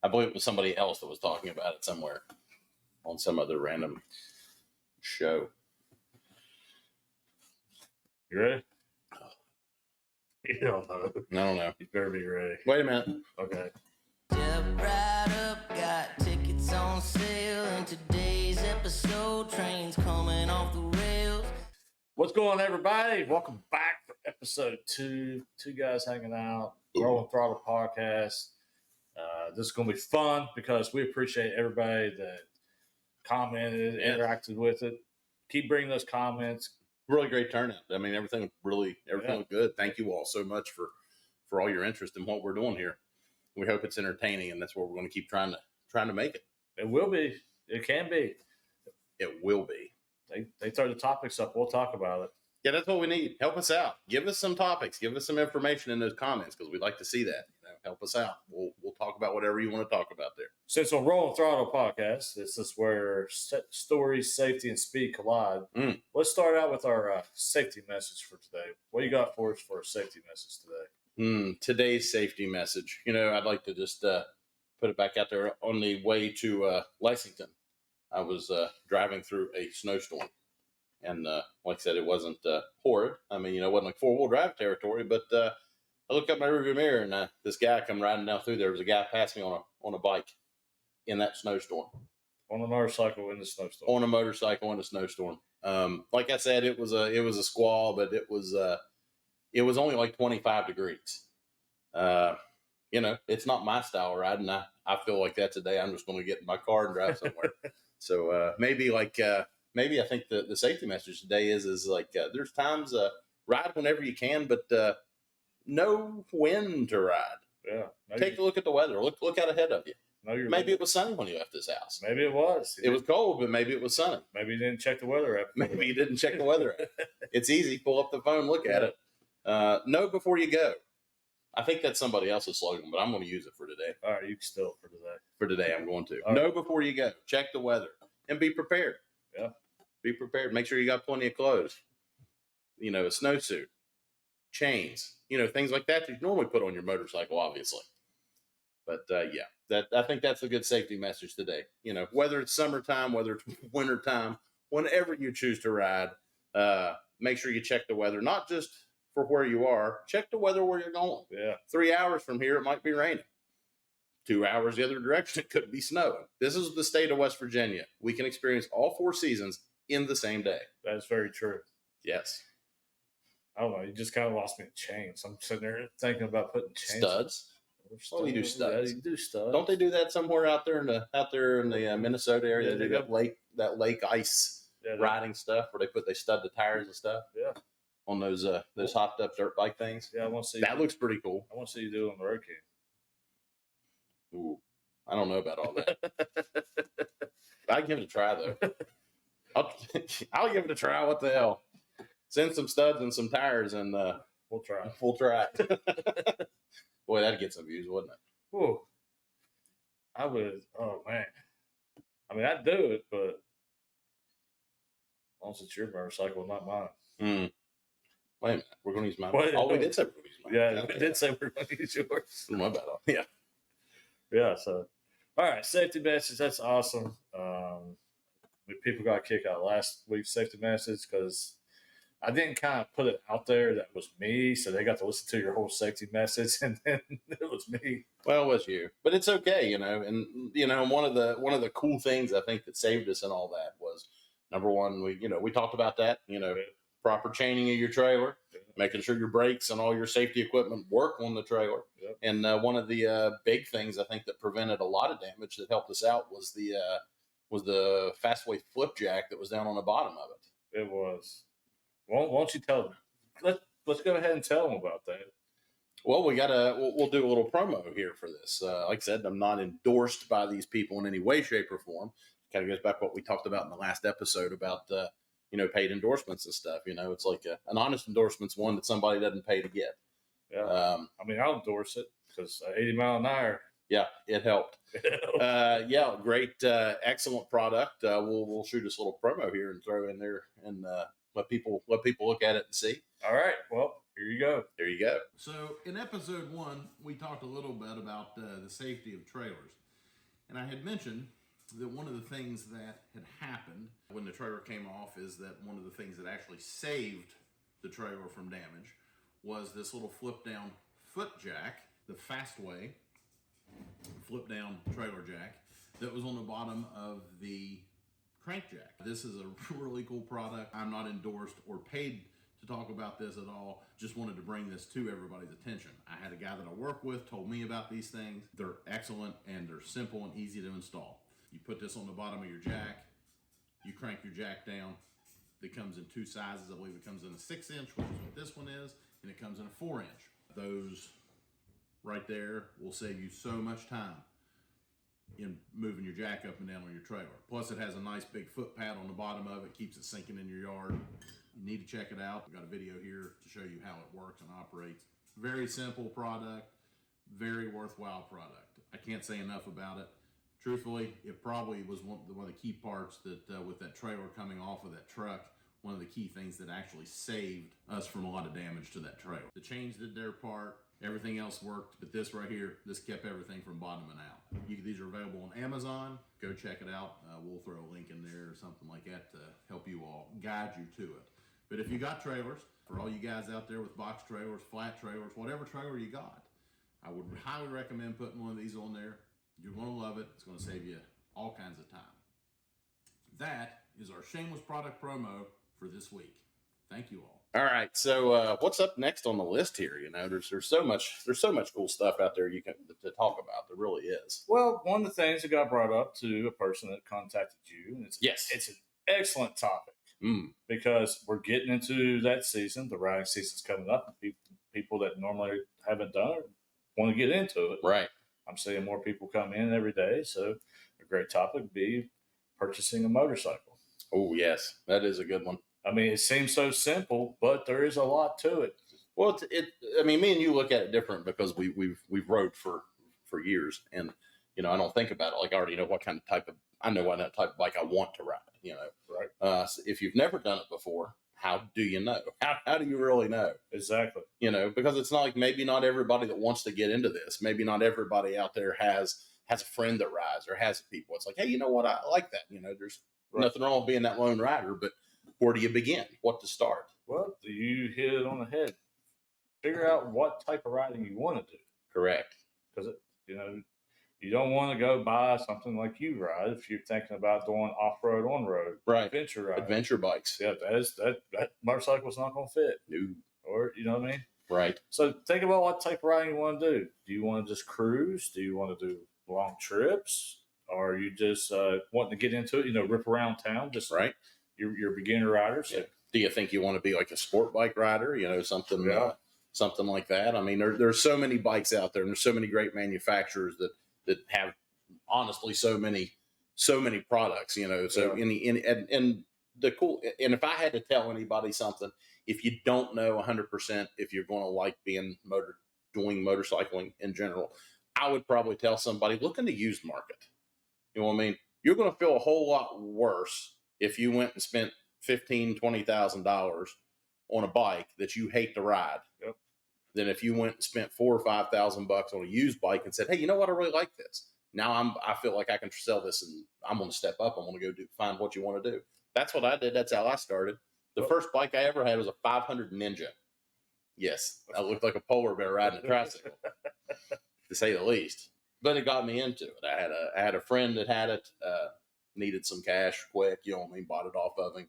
I believe it was somebody else that was talking about it somewhere on some other random show. You ready? You don't know. I don't know. You better be ready. Wait a minute. Okay. Step right up, got tickets on sale, and today's episode, trains coming off the rails. What's going on, everybody? Welcome back for episode 2. Two guys hanging out, Rollin Throttle podcast. This is going to be fun because we appreciate everybody that commented, interacted with it. Keep bringing those comments. Really great turnout. I mean, everything was good. Thank you all so much for all your interest in what we're doing here. We hope it's entertaining, and that's what we're going to keep trying to make it. It will be. It can be. It will be. They throw the topics up. We'll talk about it. Yeah, that's what we need. Help us out. Give us some topics. Give us some information in those comments because we'd like to see that. Help us out. We'll talk about whatever you want to talk about there. Since on Rollin Throttle podcast, this is where stories, safety, and speed collide. Let's start out with our safety message for today. What you got for us for a safety message today? Today's safety message. I'd like to just put it back out there. On the way to Lexington, I was driving through a snowstorm. And like I said, it wasn't horrid. I mean, it wasn't like four-wheel drive territory, but I looked up my rearview mirror, and this guy come riding down through there. There was a guy passing me on a bike in that snowstorm. On a motorcycle in the snowstorm. On a motorcycle in a snowstorm. Like I said, it was a squall, but it was only like 25 degrees. It's not my style of riding. I feel like that today. I'm just going to get in my car and drive somewhere. So maybe I think the safety message today is like there's times ride whenever you can, but know when to ride. Yeah. Take a look at the weather. Look out ahead of you. Maybe it was sunny when you left this house. Maybe it was. It was cold, but maybe it was sunny. Maybe you didn't check the weather app. Maybe you didn't check the weather app. It's easy. Pull up the phone, look at it. Know before you go. I think that's somebody else's slogan, but I'm going to use it for today. All right, you can steal it for today. For today, I'm going to. All know right. Before you go. Check the weather. And be prepared. Yeah. Be prepared. Make sure you got plenty of clothes. A snowsuit, chains, things like that you normally put on your motorcycle, obviously. But I think that's a good safety message today. Whether it's summertime, whether it's wintertime, whenever you choose to ride, make sure you check the weather, not just for where you are, check the weather where you're going. Yeah. 3 hours from here, it might be raining. 2 hours the other direction, it could be snowing. This is the state of West Virginia. We can experience all 4 seasons in the same day. That's very true. Yes. I don't know. You just kind of lost me in chains. I'm sitting there thinking about putting chains. Studs. Oh, you do studs. Yeah, you do studs. Don't they do that somewhere out there in the Minnesota area? Yeah, they do that lake ice riding stuff where they stud the tires and stuff. Yeah. On those hopped up dirt bike things. Yeah, I want to see that. Looks pretty cool. I want to see you do it on the road cam. Ooh, I don't know about all that. I'd give it a try though. I'll give it a try. What the hell? Send some studs and some tires, and we'll try. We'll try. Boy, that'd get some views, wouldn't it? Ooh. I would. Oh man. I mean, I'd do it, but as long as it's your motorcycle, not mine. Wait a minute. We're going to use mine. We did say we're going to use mine. Yeah, we did say we're going to use yours. My bad. Yeah. Yeah. So, all right. Safety message. That's awesome. People got a kick out of last week's safety message because I didn't kind of put it out there that was me. So they got to listen to your whole safety message, and then it was me. Well, it was you. But it's okay, And, one of the cool things I think that saved us and all that was, number one, we talked about that, proper chaining of your trailer, making sure your brakes and all your safety equipment work on the trailer. Yep. And one of the big things I think that prevented a lot of damage that helped us out was the Fastway flip jack that was down on the bottom of it. It was. Won't you tell them? Let's go ahead and tell them about that. Well, we'll do a little promo here for this. Like I said, I'm not endorsed by these people in any way, shape, or form. Kind of goes back to what we talked about in the last episode about paid endorsements and stuff. It's like an honest endorsement's one that somebody doesn't pay to get. Yeah. I'll endorse it because 80 mile an hour. Yeah, it helped. Great, excellent product. We'll shoot this little promo here and throw in there and let people look at it and see. All right. Well, here you go. There you go. So in episode 1, we talked a little bit about the safety of trailers. And I had mentioned that one of the things that had happened when the trailer came off is that one of the things that actually saved the trailer from damage was this little flip down foot jack, the Fastway flip down trailer jack that was on the bottom of the crank jack. This is a really cool product. I'm not endorsed or paid to talk about this at all. Just wanted to bring this to everybody's attention. I had a guy that I work with told me about these things. They're excellent and they're simple and easy to install. You put this on the bottom of your jack, you crank your jack down. It comes in two sizes. I believe it comes in a 6-inch, which is what this one is, and it comes in a 4-inch. Those right there will save you so much time in moving your jack up and down on your trailer. Plus it has a nice big foot pad on the bottom of it, keeps it sinking in your yard. You need to check it out. We've got a video here to show you how it works and operates. Very simple product, very worthwhile product. I can't say enough about it. Truthfully, it probably was one of the key parts that with that trailer coming off of that truck, one of the key things that actually saved us from a lot of damage to that trailer. The chains did their part, everything else worked, but this right here, this kept everything from bottoming out. These are available on Amazon. Go check it out. We'll throw a link in there or something like that to help you all, guide you to it. But if you got trailers, for all you guys out there with box trailers, flat trailers, whatever trailer you got, I would highly recommend putting one of these on there. You're going to love it. It's going to save you all kinds of time. That is our shameless product promo for this week. Thank you all. All right. So what's up next on the list here? You know, there's so much cool stuff out there you can to talk about. There really is. Well, one of the things that got brought up to a person that contacted you, and it's an excellent topic because we're getting into that season. The riding season's coming up, and people that normally haven't done it want to get into it. Right. I'm seeing more people come in every day, so a great topic would be purchasing a motorcycle. Oh yes, that is a good one. I mean, it seems so simple, but there is a lot to it. Well, I mean, me and you look at it different because we've rode for years, and you know, I don't think about it like I already know what kind of type of bike I want to ride. You know, right? So if you've never done it before, how do you know? How do you really know? Exactly. You know, because it's not like maybe not everybody that wants to get into this, maybe not everybody out there has a friend that rides or has people. It's like, hey, you know what? I like that. You know, there's nothing wrong with being that lone rider, but where do you begin? What to start? Well, you hit it on the head. Figure out what type of riding you want to do. Correct. Because, you know, you don't want to go buy something like you ride if you're thinking about going off-road, on-road. Right. Adventure riding. Adventure bikes. Yeah, that motorcycle's not going to fit. No. Or, you know what I mean? Right. So think about what type of riding you want to do. Do you want to just cruise? Do you want to do long trips? Or are you just wanting to get into it, you know, rip around town? Just right. You're a beginner rider. So. Yeah. Do you think you want to be like a sport bike rider? You know, something like that. I mean, there's so many bikes out there, and there's so many great manufacturers that have honestly so many products. You know, so and the cool. And if I had to tell anybody something, if you don't know 100% if you're going to like doing motorcycling in general, I would probably tell somebody look in the used market. You know what I mean? You're going to feel a whole lot worse if you went and spent $15,000-$20,000 on a bike that you hate to ride, than if you went and spent $4,000 or $5,000 on a used bike and said, "Hey, you know what? I really like this. Now I feel like I can sell this, and I'm going to step up. I'm going to go find what you want to do." That's what I did. That's how I started. The first bike I ever had was a 500 Ninja. Yes, I looked like a polar bear riding a tricycle, to say the least. But it got me into it. I had a friend that had it. Needed some cash quick, you know what I mean? Bought it off of him.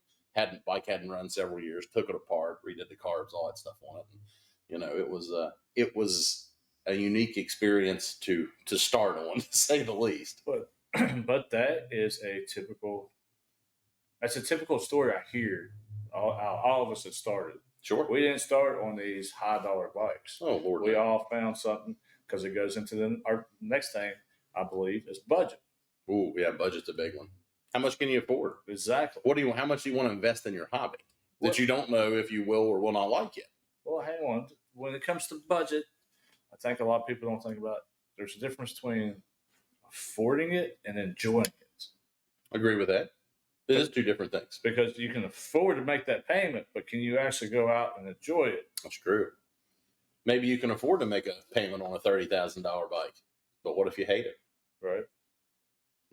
Bike hadn't run several years. Took it apart, redid the carbs, all that stuff on it. And, you know, it was a unique experience to start on, to say the least. But that's a typical story I hear. All of us have started. Sure. We didn't start on these high dollar bikes. Oh Lord. We all found something because it goes into our next thing, I believe, is budget. Ooh, yeah, budget's a big one. How much can you afford? Exactly. How much do you want to invest in your hobby that you don't know if you will or will not like yet? Well, hang on. When it comes to budget, I think a lot of people don't think about there's a difference between affording it and enjoying it. I agree with that. It is two different things. Because you can afford to make that payment, but can you actually go out and enjoy it? That's true. Maybe you can afford to make a payment on a $30,000 bike, but what if you hate it? Right.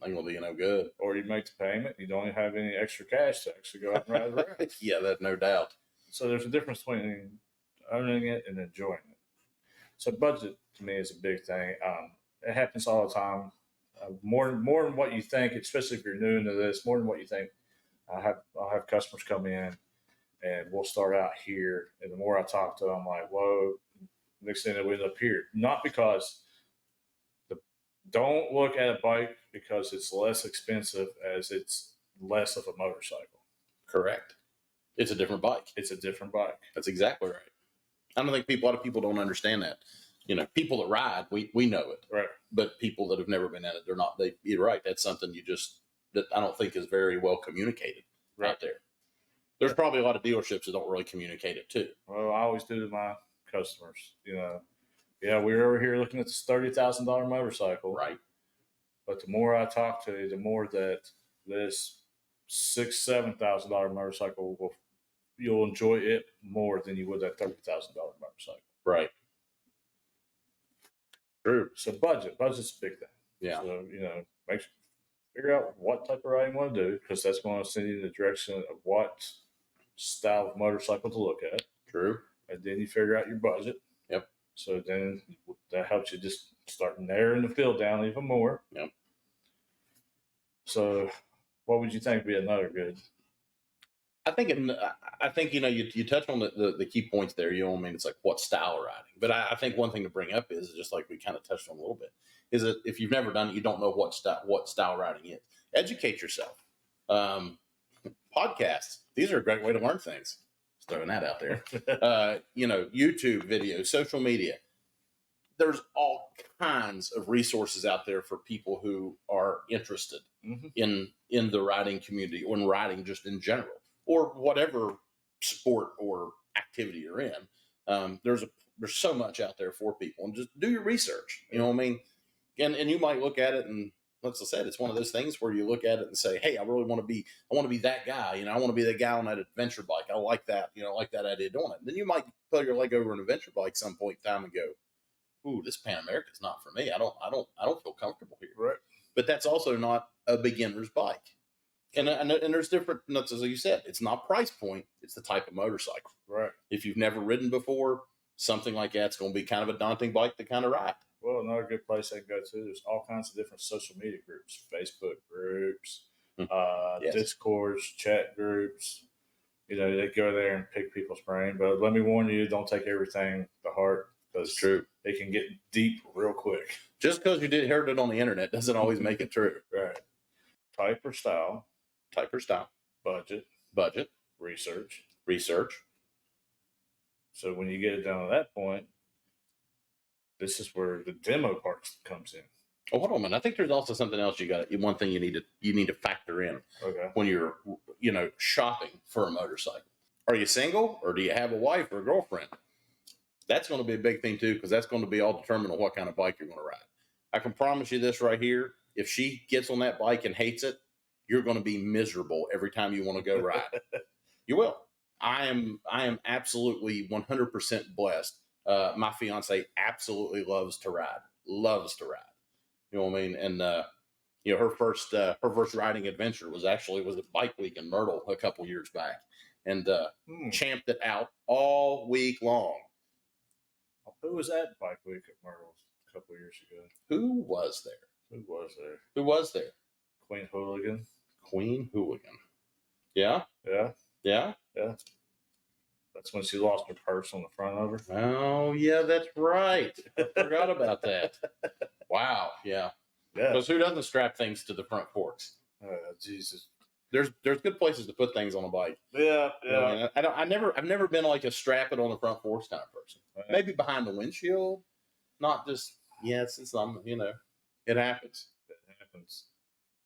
Ain't gonna do you no good. Or you make the payment, you don't have any extra cash to actually go out and ride around. Yeah, that's no doubt. So there's a difference between owning it and enjoying it. So budget to me is a big thing. It happens all the time. More than what you think, especially if you're new into this, more than what you think. I'll have customers come in, and we'll start out here. And the more I talk to them, I'm like, whoa. Next thing we end up here, not because don't look at a bike because it's less expensive as it's less of a motorcycle. Correct. It's a different bike. It's a different bike. That's exactly right. I don't think a lot of people don't understand that. You know, people that ride, we know it. Right. But people that have never been in it, they're not. You're right. That's something that I don't think is very well communicated out there. There's probably a lot of dealerships that don't really communicate it too. Well, I always do to my customers. You know, yeah, we're over here looking at this $30,000 motorcycle. Right. But the more I talk to you, the more that this $6,000-$7,000 motorcycle you'll enjoy it more than you would that $30,000 motorcycle. Right. True. So budget's a big thing. Yeah. So figure out what type of riding you want to do, because that's going to send you in the direction of what style of motorcycle to look at. True. And then you figure out your budget. Yep. So then that helps you just start narrowing the field down even more. Yep. So what would you think would be another good? I think you touch on the key points there. You know what I mean? It's like what style of riding. But I think one thing to bring up is just like we kind of touched on a little bit, is that if you've never done it, you don't know what style riding is. Educate yourself. Podcasts. These are a great way to learn things. Just throwing that out there. YouTube videos, social media. There's all kinds of resources out there for people who are interested in the riding community or in riding just in general, or whatever sport or activity you're in. There's so much out there for people, and just do your research. You know what I mean? And you might look at it, and like I said, it's one of those things where you look at it and say, hey, I really want to be that guy. You know, I want to be that guy on that adventure bike. I like that. You know, I like that idea of doing it. And then you might put your leg over an adventure bike some point in time and go, ooh, this Pan America is not for me. I don't feel comfortable here. Right. But that's also not a beginner's bike. And there's different nuts, as you said. It's not price point. It's the type of motorcycle. Right. If you've never ridden before, something like that's going to be kind of a daunting bike to kind of ride. Well, another good place I can go to, there's all kinds of different social media groups, Facebook groups, Yes. Discords, chat groups. You know, they go there and pick people's brain. But let me warn you, don't take everything to heart, because True. It can get deep real quick. Just because you heard it on the internet doesn't always make it true. Right. Type or style, Budget, research. So when you get it down to that point, this is where the demo part comes in. Oh, hold on a minute. I think there's also something else one thing you need to factor in when you're, shopping for a motorcycle. Are you single, or do you have a wife or a girlfriend? That's going to be a big thing too, because that's going to be all determined on what kind of bike you're going to ride. I can promise you this right here. If she gets on that bike and hates it, you're going to be miserable every time you want to go ride. You will. I am absolutely 100% blessed. My fiance absolutely loves to ride. You know what I mean? And her first riding adventure was at Bike Week in Myrtle a couple years back, and champed it out all week long. Who was at Bike Week at Myrtle a couple years ago? Who was there? Queen Hooligan. Yeah. That's when she lost her purse on the front of her. Oh, yeah, that's right. I forgot about that. Wow. Yeah. Because who doesn't strap things to the front forks? Jesus. There's good places to put things on a bike. Yeah. You know, I've never been like a strap it on the front forks kind of person. Right. Maybe behind the windshield, not just it's it happens. It happens.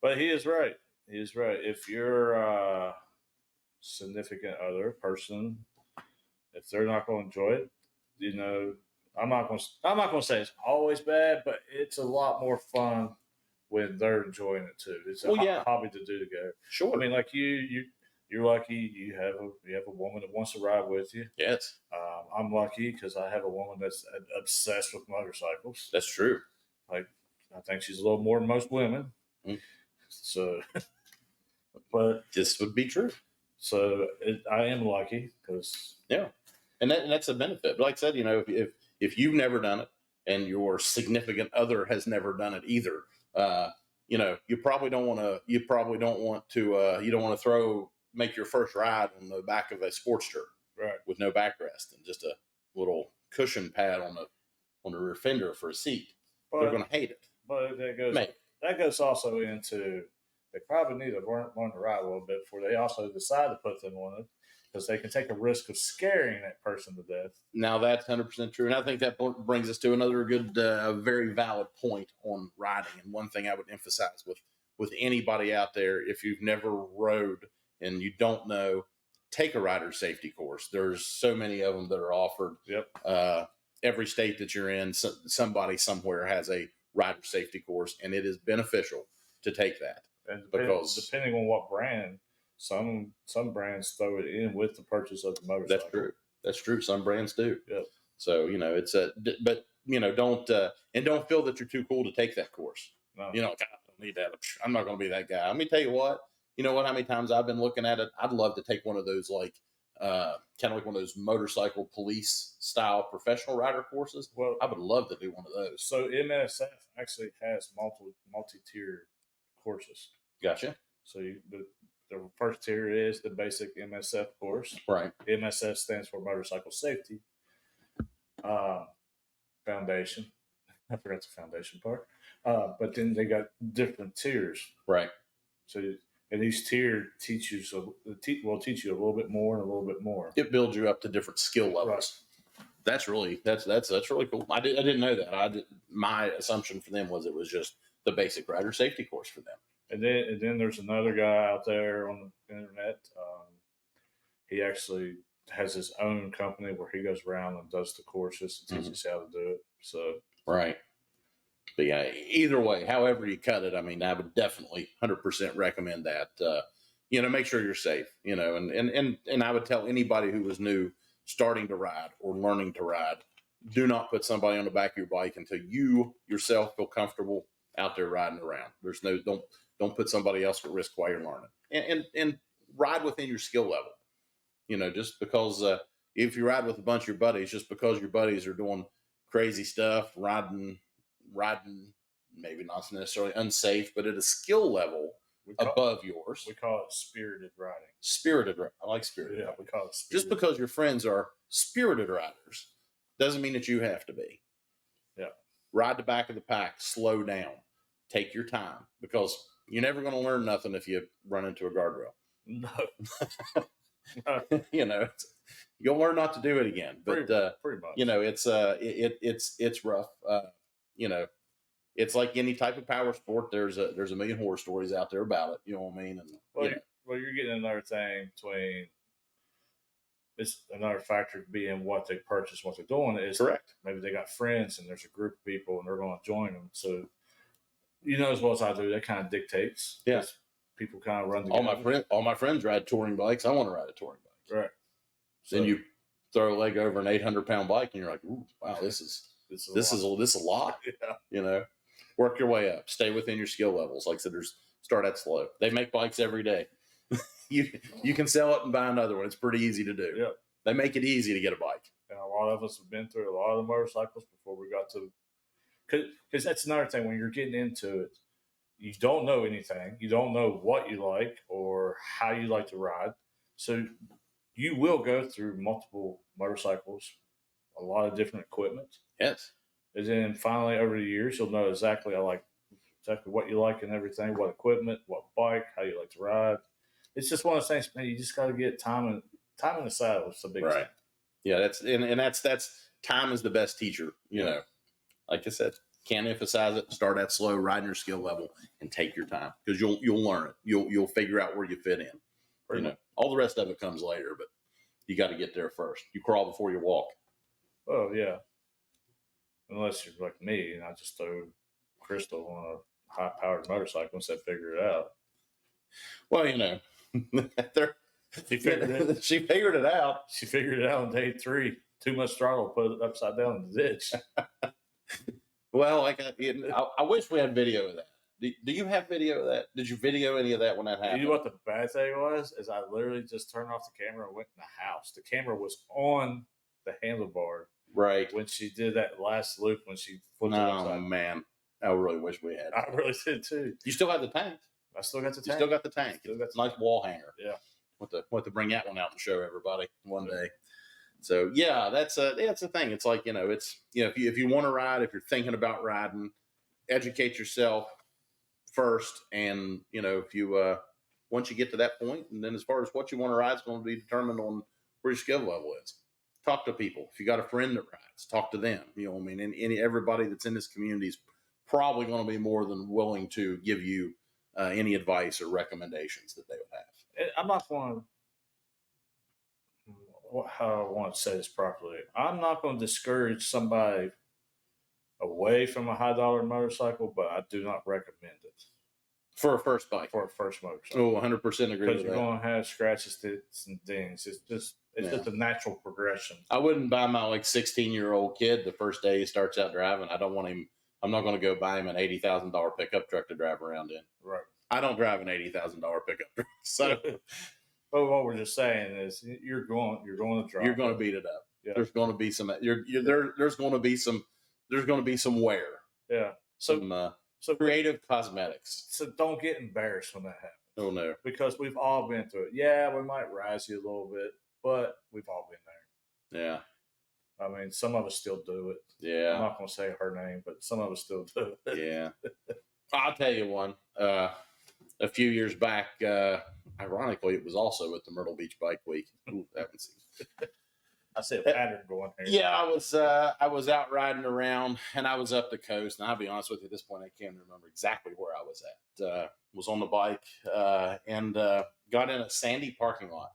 But he is right. If your significant other person, if they're not going to enjoy it, I'm not going to say it's always bad, but it's a lot more fun when they're enjoying it too. It's a hobby to do together. Sure. I mean, like you're lucky you have a woman that wants to ride with you. Yes. I'm lucky because I have a woman that's obsessed with motorcycles. That's true. Like, I think she's a little more than most women. So, but This would be true. so I am lucky because Yeah, and that's a benefit. But like I said, if you've never done it and your significant other has never done it either, you probably don't want to. You probably don't want to. You don't want to make your first ride on the back of a Sportster, right, with no backrest and just a little cushion pad on the rear fender for a seat. They're going to hate it. But that goes also into they probably need to learn to ride a little bit before they also decide to put them on it, because they can take a risk of scaring that person to death. Now that's 100% true, and I think that brings us to another good, very valid point on riding. And one thing I would emphasize with anybody out there, if you've never rode and you don't know, take a rider safety course. There's so many of them that are offered. Yep. Every state that you're in, somebody somewhere has a rider safety course, and it is beneficial to take that. And because depending on what brand, some brands throw it in with the purchase of the motorcycle. That's true. That's true. Some brands do. Yep. So it's but don't feel that you're too cool to take that course. No. God, I don't need that. I'm not going to be that guy. Let me tell you what. You know what? How many times I've been looking at it? I'd love to take one of those kind of like one of those motorcycle police style professional rider courses. Well, I would love to do one of those. So MSF actually has multi-tier courses. Gotcha. So the first tier is the basic MSF course. Right. MSF stands for Motorcycle Safety Foundation. I forgot the foundation part. But then they got different tiers. Right. So and each tier teach you a little bit more and a little bit more. It builds you up to different skill levels. Right. That's really cool. I didn't know that. My assumption for them was it was just the basic rider safety course for them. And then there's another guy out there on the internet. He actually has his own company where he goes around and does the courses and teaches how to do it. So right. But yeah, either way, however you cut it, I mean, I would definitely 100% recommend that. Make sure you're safe. And I would tell anybody who was new, starting to ride or learning to ride, do not put somebody on the back of your bike until you yourself feel comfortable out there riding around. Don't put somebody else at risk while you're learning, and ride within your skill level. Just because if you ride with a bunch of your buddies, just because your buddies are doing crazy stuff, riding maybe not necessarily unsafe, but at a skill level above yours. We call it spirited riding. Spirited riding. I like spirited. Yeah, riding. we call it spirited. Just because your friends are spirited riders doesn't mean that you have to be. Yeah. Ride the back of the pack. Slow down. Take your time, because you're never going to learn nothing if you run into a guardrail. No. You'll learn not to do it again. But pretty much. It's rough. It's like any type of power sport. There's a million horror stories out there about it. You know what I mean? And you're getting another thing between. It's another factor being what they purchase, what they're doing is correct. Maybe they got friends and there's a group of people and they're going to join them. So, as well as I do, that kind of dictates. Yeah. People kind of run together. All my friends ride touring bikes. I want to ride a touring bike. Right. Then you throw a leg over an 800-pound bike and you're like, ooh, wow, this is a lot. Yeah. Work your way up. Stay within your skill levels. Like I said, start out slow. They make bikes every day. You can sell it and buy another one. It's pretty easy to do. Yeah. They make it easy to get a bike. And a lot of us have been through a lot of the motorcycles before we got to, because that's another thing when you're getting into it, you don't know anything. You don't know what you like or how you like to ride. So you will go through multiple motorcycles, a lot of different equipment. Yes. And then finally, over the years, you'll know exactly what you like and everything, what equipment, what bike, how you like to ride. It's just one of those things, man. You just got to get time in the saddle. It's a big thing. Yeah, that's time is the best teacher. Like I said, can't emphasize it. Start out slow, ride your skill level, and take your time, because you'll learn it. You'll figure out where you fit in. All the rest of it comes later, but you got to get there first. You crawl before you walk. Oh yeah, unless you're like me and I just throw Crystal on a high-powered motorcycle and said, "Figure it out." Well, she figured it. She figured it out. She figured it out on day 3. Too much throttle, put it upside down in the ditch. Well, I wish we had video of that. Do you have video of that? Did you video any of that when that happened? You know what the bad thing was? Is I literally just turned off the camera and went in the house. The camera was on the handlebar Right. when she did that last loop when she flipped it Oh upside. man, I really wish we had. I really did too. You still have the tank. I still got the You tank. still got the tank. Still got It's the a nice tank. wall hanger. Yeah. Want to bring that one out and show everybody one day. So yeah, that's the thing. It's like, it's, if you want to ride, if you're thinking about riding, educate yourself first, and if you once you get to that point, and then as far as what you want to ride is going to be determined on where your skill level is. Talk to people. If you got a friend that rides, talk to them. And everybody that's in this community is probably going to be more than willing to give you any advice or recommendations that they would have. I'm not going to. How I want to say this properly. I'm not going to discourage somebody away from a high dollar motorcycle, but I do not recommend it For a first bike. for a first motorcycle. Oh, 100% agree Because with you're that. going to have scratches, dents, and dings. It's just a natural progression. I wouldn't buy my 16-year-old kid the first day he starts out driving. I don't want him. I'm not going to go buy him an $80,000 pickup truck to drive around in. Right. I don't drive an $80,000 pickup truck. So But what we're just saying is you're going to drive. you're going to beat it up. Yeah. There's going to be some. There's going to be some. There's going to be some wear. Yeah. So Some creative cosmetics. So don't get embarrassed when that happens. Oh no. Because we've all been through it. Yeah, we might rise you a little bit, but we've all been there. Yeah. I mean, some of us still do it. Yeah. I'm not going to say her name, but some of us still do it. Yeah. I'll tell you one. A few years back, ironically, it was also at the Myrtle Beach Bike Week. Ooh, that one seems. I see a pattern going here. Yeah, I was out riding around, and I was up the coast. And I'll be honest with you, at this point, I can't remember exactly where I was at. Was on the bike and got in a sandy parking lot,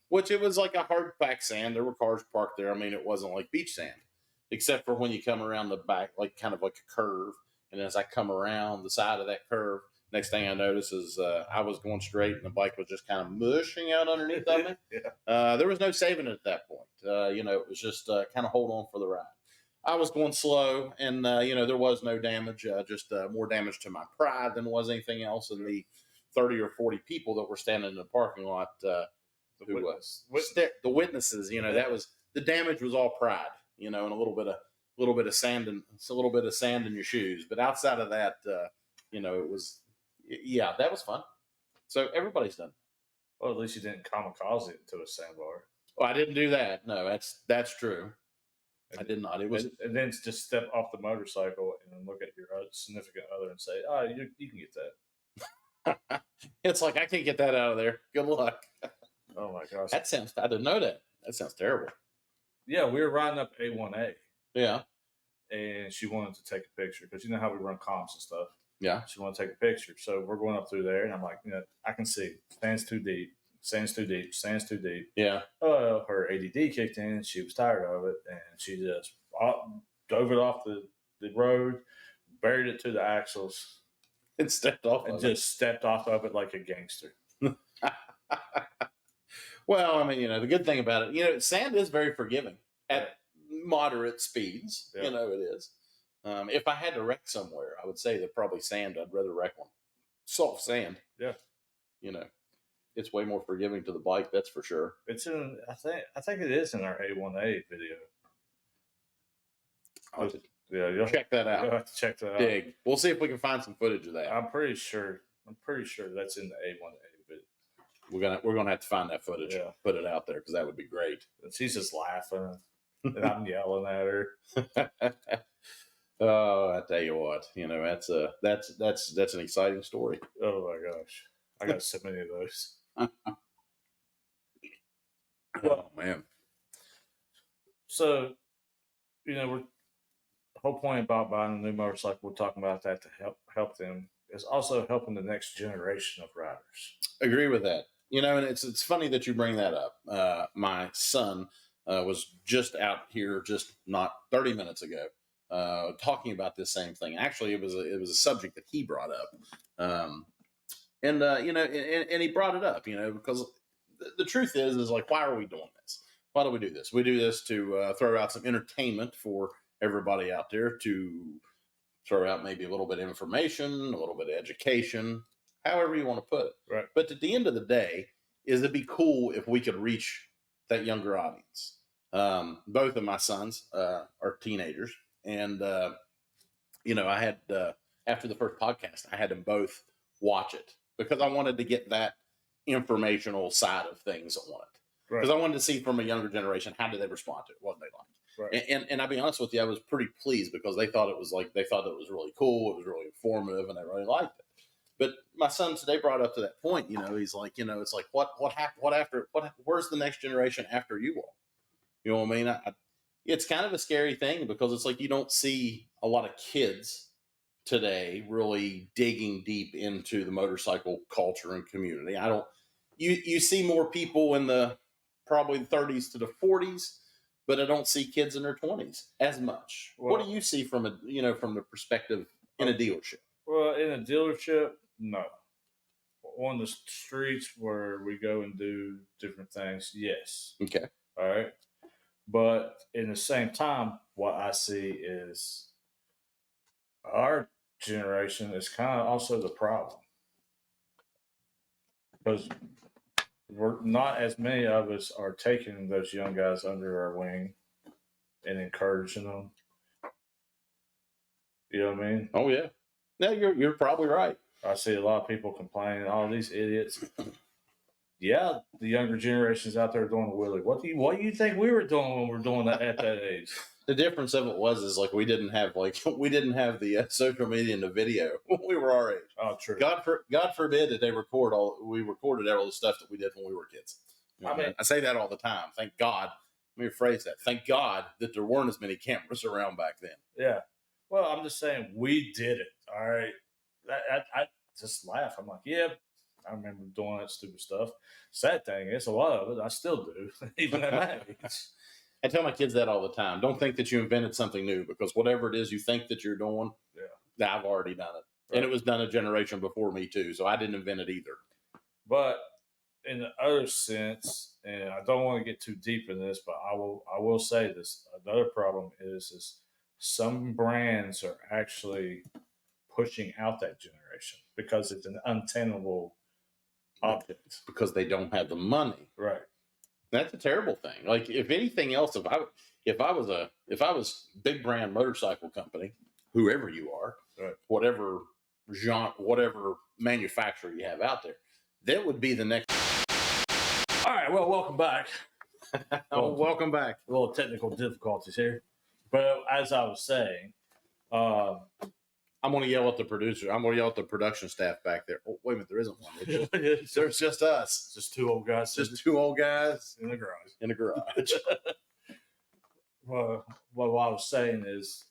which it was like a hard packed sand. There were cars parked there. I mean, it wasn't like beach sand, except for when you come around the back, like kind of like a curve. And as I come around the side of that curve, next thing I notice is I was going straight, and the bike was just kind of mushing out underneath of me. Yeah. There was no saving it at that point. It was just kind of hold on for the ride. I was going slow, and there was no damage, just more damage to my pride than was anything else. And the 30 or 40 people that were standing in the parking lot, the witnesses, that was the damage was all pride, and a little bit of sand, and it's a little bit of sand in your shoes. But outside of that, it was, that was fun. So everybody's done. Well, at least you didn't kamikaze it to a sandbar. Well, I didn't do that. No, that's true. I did not. It was, and then just step off the motorcycle and look at your significant other and say, "Oh, you can get that." It's like, I can't get that out of there. Good luck. Oh my gosh, I didn't know that. That sounds terrible. Yeah, we were riding up A1A. Yeah. And she wanted to take a picture because you know how we run comps and stuff. Yeah. She wanted to take a picture. So we're going up through there, and I'm like, I can see sand's too deep, sand's too deep, sand's too deep. Yeah. Oh, her ADD kicked in. She was tired of it, and she just dove it off the road, buried it to the axles, and stepped off and of just stepped off of it like a gangster. Well, I mean, the good thing about it, sand is very forgiving at moderate speeds. Yeah. It is. If I had to wreck somewhere, I would say that probably sand. I'd rather wreck one. Soft sand. Yeah. It's way more forgiving to the bike. That's for sure. It's in. I think it is in our A1A video. You'll check that out. You'll have to check that out. Dig. We'll see if we can find some footage of that. I'm pretty sure that's in the A1A video. We're gonna have to find that footage. Yeah. Put it out there because that would be great. And she's just laughing, and I'm yelling at her. Oh, I tell you what, that's an exciting story. Oh my gosh, I got so many of those. Oh man. So, we're the whole point about buying a new motorcycle. We're talking about that to help them is also helping the next generation of riders. Agree with that. And it's funny that you bring that up. My son was just out here just not 30 minutes ago talking about this same thing. Actually, it was a subject that he brought up, and he brought it up, because the truth is like, why are we doing this? Why do we do this? We do this to throw out some entertainment for everybody out there, to throw out maybe a little bit of information, a little bit of education, however you want to put it. Right. But at the end of the day, it'd be cool if we could reach that younger audience. Both of my sons are teenagers, and I had after the first podcast, I had them both watch it because I wanted to get that informational side of things on it. Because I wanted to see from a younger generation, how did they respond to it? What did they like? Right. And I'll be honest with you, I was pretty pleased because they thought it was really cool. It was really informative, and they really liked it. But my son today brought up to that point. He's like, it's like where's the next generation after you all? You know what I mean? It's kind of a scary thing because it's like you don't see a lot of kids today really digging deep into the motorcycle culture and community. You see more people in the probably the 30s to the 40s, but I don't see kids in their 20s as much. Well, what do you see from from the perspective in a dealership? Well, in a dealership, no. On the streets where we go and do different things, yes. Okay. All right. But in the same time, what I see is our generation is kind of also the problem. Because we're not as many of us are taking those young guys under our wing and encouraging them. You know what I mean? Oh yeah. No, you're probably right. I see a lot of people complaining, all these idiots. Yeah, the younger generation's out there doing the wheelie. What do you think we were doing when we were doing that at that age? The difference of it is like we didn't have the social media and the video when we were our age. Oh, true. God forbid that we recorded all the stuff that we did when we were kids. I say that all the time. Thank God. Let me rephrase that. Thank God that there weren't as many cameras around back then. Yeah. Well, I'm just saying we did it. All right. I just laugh. I'm like, yeah, I remember doing that stupid stuff. Sad thing is, a lot of it I still do, even at my age. I tell my kids that all the time. Don't think that you invented something new because whatever it is you think that you're doing, I've already done it. Right. And it was done a generation before me too, so I didn't invent it either. But in the other sense, and I don't want to get too deep in this, but I will say this. Another problem is some brands are actually pushing out that generation because it's an untenable object. Because they don't have the money. Right. That's a terrible thing. Like if anything else, if I was big brand motorcycle company, whoever you are, right. whatever genre, whatever manufacturer you have out there, that would be the next. All right. Well, welcome back. Welcome back. A little technical difficulties here, but as I was saying, I'm going to yell at the producer. I'm going to yell at the production staff back there. Oh, wait a minute. There isn't one. There's just us. Just two old guys. Just two old guys in the garage. In the garage. Well, what I was saying is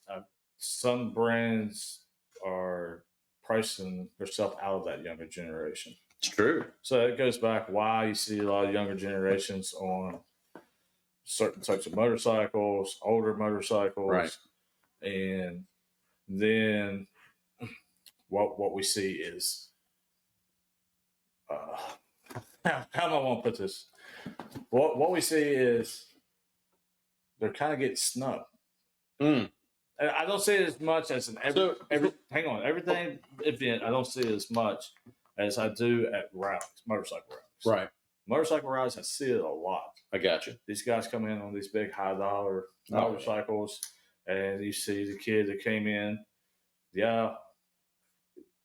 some brands are pricing themselves out of that younger generation. It's true. So it goes back why you see a lot of younger generations on certain types of motorcycles, older motorcycles. Right. And then what we see is how do I want to put this? What we see is they're kind of getting snubbed. And I don't see it as much as everything event. I don't see it as much as I do at rallies, motorcycle rallies. Right. Motorcycle rallies, I see it a lot. I got you. These guys come in on these big high dollar motorcycles, and you see the kid that came in. Yeah,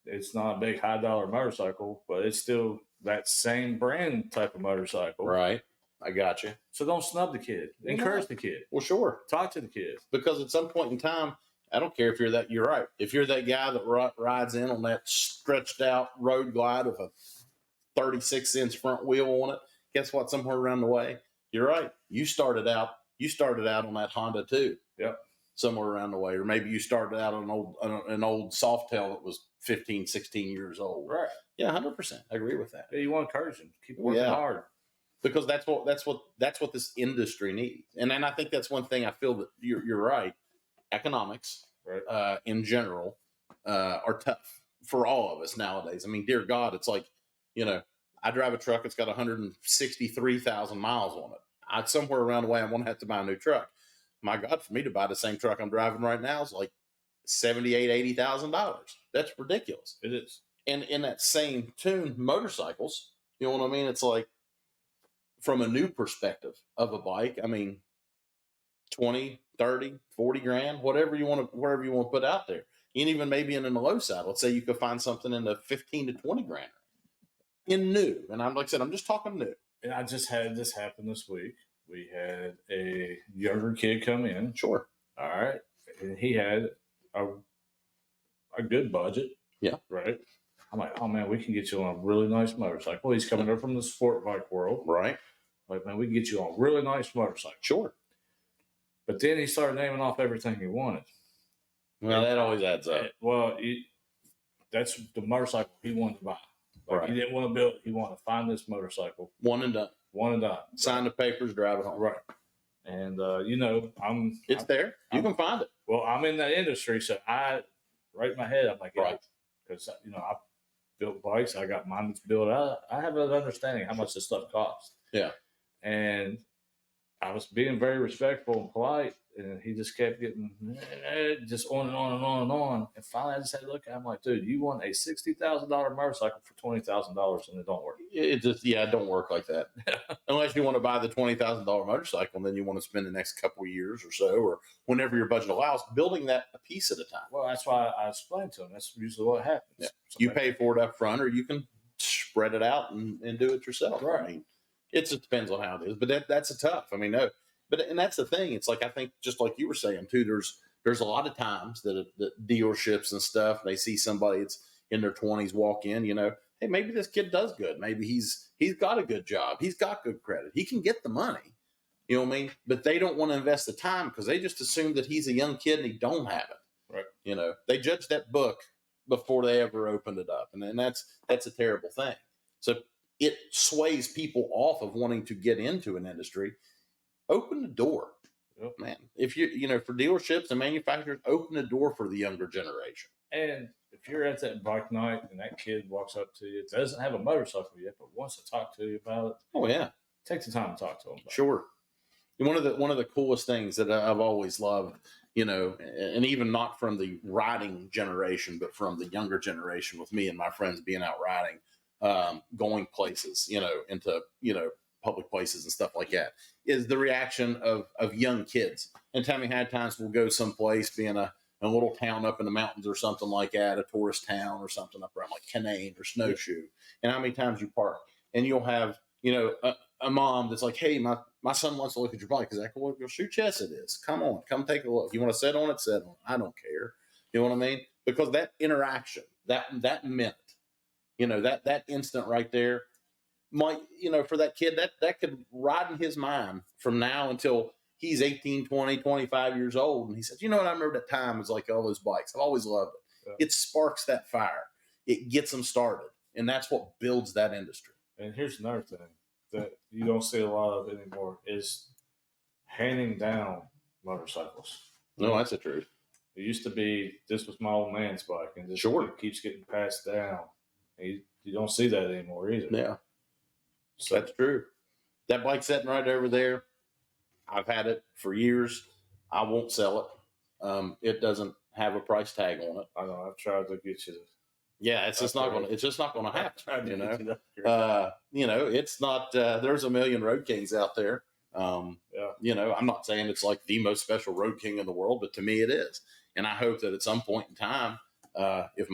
it's not a big high dollar motorcycle, but it's still that same brand type of motorcycle. Right. I got you. So don't snub the kid. Encourage the kid. Well, sure. Talk to the kid. Because at some point in time, I don't care if you're that. You're right. If you're that guy that rides in on that stretched out road glide with a 36-inch front wheel on it, guess what? Somewhere around the way, you're right. You started out on that Honda too. Yep. Somewhere around the way, or maybe you started out on an old Softail that was 15, 16 years old. Right. Yeah, 100%. I agree with that. Yeah, you want to encourage them. Keep working hard. Because that's what this industry needs. And I think that's one thing I feel that you're right. Economics, right. In general, are tough for all of us nowadays. I mean, dear God, it's like, I drive a truck that's got 163,000 miles on it. Somewhere around the way, I'm going to have to buy a new truck. My God, for me to buy the same truck I'm driving right now is like $78,000, $80,000. That's ridiculous. It is. And in that same tune, motorcycles, you know what I mean? It's like, from a new perspective of a bike, I mean, 20, 30, 40 grand, whatever you want to put out there. And even maybe in the low side, let's say you could find something in the 15 to 20 grand in new. And I'm like I said, I'm just talking new. And I just had this happen this week. We had a younger kid come in. Sure. All right. And he had a good budget. Yeah. Right. I'm like, oh man, we can get you on a really nice motorcycle. He's coming up from the sport bike world. Right. Like, man, we can get you on a really nice motorcycle. Sure. But then he started naming off everything he wanted. Well, that always adds up. Well, that's the motorcycle he wanted to buy. Like, Right. He didn't want to build. He wanted to find this motorcycle. One and done. One and done. Sign the papers, drive it home. Right. And, It's there. You can find it. Well, I'm in that industry, so right in my head, I'm like, yeah, Right. because, I built bikes. I got mine that's built out. I have an understanding how much this stuff costs. Yeah. And I was being very respectful and polite, and he just kept getting just on and on and on and on. And finally, I just had to look at him like, dude, you want a $60,000 motorcycle for $20,000, and it don't work. It don't work like that. Unless you want to buy the $20,000 motorcycle, and then you want to spend the next couple of years or so, or whenever your budget allows, building that a piece at a time. Well, that's why I explained to him. That's usually what happens. Yeah. You pay for it up front, or you can spread it out and do it yourself. Right. I mean, it just depends on how it is, but that's a tough. I mean, no, and that's the thing. It's like, I think, just like you were saying too, there's a lot of times that dealerships and stuff, they see somebody that's in their 20s walk in, hey, maybe this kid does good. Maybe he's got a good job. He's got good credit. He can get the money. You know what I mean? But they don't want to invest the time because they just assume that he's a young kid and he don't have it. Right. They judge that book before they ever opened it up. And that's a terrible thing. So it sways people off of wanting to get into an industry. Open the door. Yep. Man. If for dealerships and manufacturers, open the door for the younger generation. And if you're at that bike night and that kid walks up to you, doesn't have a motorcycle yet, but wants to talk to you about it, Oh yeah, take the time to talk to him. Sure. One of the coolest things that I've always loved, and even not from the riding generation, but from the younger generation, with me and my friends being out riding, going places, into public places and stuff like that, is the reaction of young kids. And Tammy had times we'll go someplace, be in a little town up in the mountains or something like that, a tourist town or something up around like Canaan or Snowshoe. And how many times you park, and you'll have, a mom that's like, hey, my son wants to look at your bike. Is that cool? Shoot, yes, it is. Come on, come take a look. You want to sit on it? Sit on it. I don't care. You know what I mean? Because that interaction, that minute, that instant right there might, for that kid, that could ride in his mind from now until he's 18, 20, 25 years old. And he says, I remember that time, it was like all those bikes. I've always loved it. Yeah. It sparks that fire. It gets them started. And that's what builds that industry. And here's another thing that you don't see a lot of anymore is handing down motorcycles. No, that's the truth. It used to be, this was my old man's bike, and this Sure. It keeps getting passed down. You don't see that anymore either. Yeah, so that's true. That bike's sitting right over there. I've had it for years. I won't sell it. It doesn't have a price tag on it. I know. I've tried to get you to. Yeah, it's just not going to. It's just not going to happen. You know. It's not. There's a million Road Kings out there. Yeah. I'm not saying it's like the most special Road King in the world, but to me it is. And I hope that at some point in time, if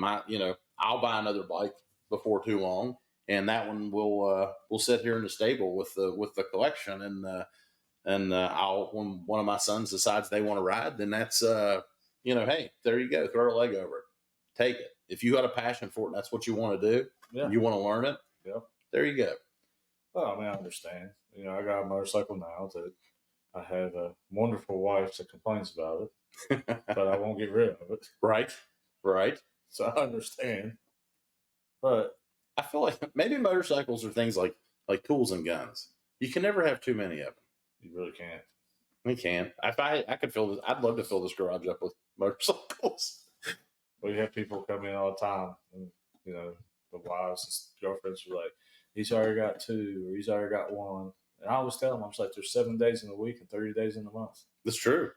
I'll buy another bike before too long, and that one will sit here in the stable with the collection, and I'll, when one of my sons decides they want to ride, then that's hey, there you go, throw a leg over it, take it. If you got a passion for it, that's what you want to do. Yeah. You want to learn it. Yeah. There you go. Well, I mean, I understand. I got a motorcycle now that I have a wonderful wife that complains about it, but I won't get rid of it. Right. So I understand. But I feel like maybe motorcycles are things like tools and guns. You can never have too many of them. You really can't. We can. If I could fill this, I'd love to fill this garage up with motorcycles. Well, you have people come in all the time, and the wives and girlfriends are like, "He's already got 2, or he's already got 1." And I always tell them, I'm just like, "There's 7 days in a week and 30 days in a month." That's true.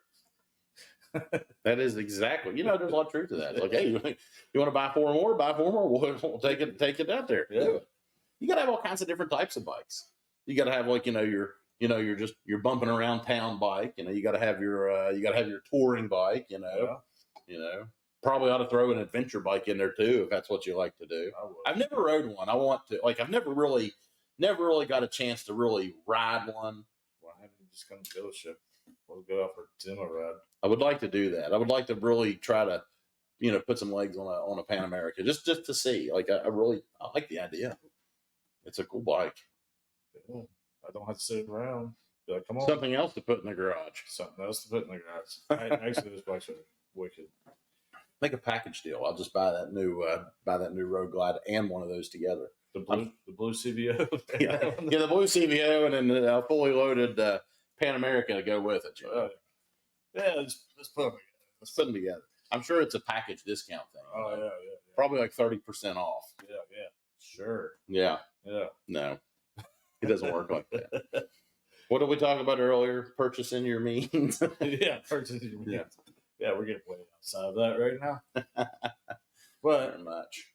That is exactly. There's a lot of truth to that. It's like, hey, you want to buy 4 more? Buy 4 more. We'll take it out there. Yeah. You got to have all kinds of different types of bikes. You got to have like you're bumping around town bike. You got to have your touring bike. Probably ought to throw an adventure bike in there too if that's what you like to do. I've never rode one. I want to. Like I've never really got a chance to really ride one. Why haven't you just come to the dealership? We'll go out for a demo ride. I would like to do that. I would like to really try to, put some legs on a Pan America just to see. Like I like the idea. It's a cool bike. Yeah. I don't have to sit around. Be like, come on. Something else to put in the garage. Something else to put in the garage. Actually, those bikes are wicked. Make a package deal. I'll just buy that new Road Glide and one of those together. The blue CVO. yeah, the blue CVO and then the fully loaded Pan America to go with it. Yeah, let's put them together. Let's put them together. I'm sure it's a package discount thing. Oh yeah. Probably like 30% off. Yeah. Sure. Yeah. Yeah. No, it doesn't work like that. What did we talk about earlier? Purchasing your means. Yeah, purchasing your means. Yeah, we're getting way outside of that right now. Very much.